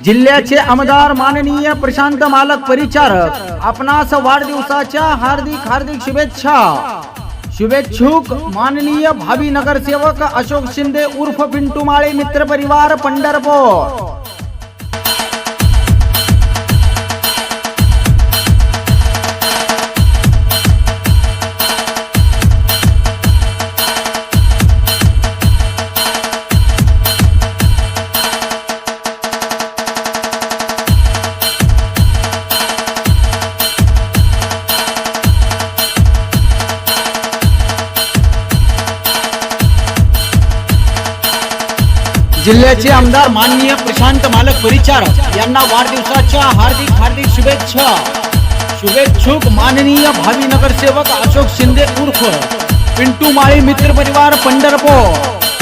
जिल्ह्याचे आमदार माननीय प्रशांत मालक परिचारक आपणास वाढदिवसाच्या हार्दिक शुभेच्छा। शुभेच्छुक माननीय भावी नगरसेवक अशोक शिंदे उर्फ पिंटू माळे मित्र परिवार पंढरपूर। जिल्ह्याचे आमदार माननीय प्रशांत मालक परिचारक यांना वाढदिवसाच्या हार्दिक शुभेच्छा। शुभेच्छुक माननीय भावी नगरसेवक अशोक शिंदे उर्फ पिंटू माळे मित्र परिवार पंढरपूर।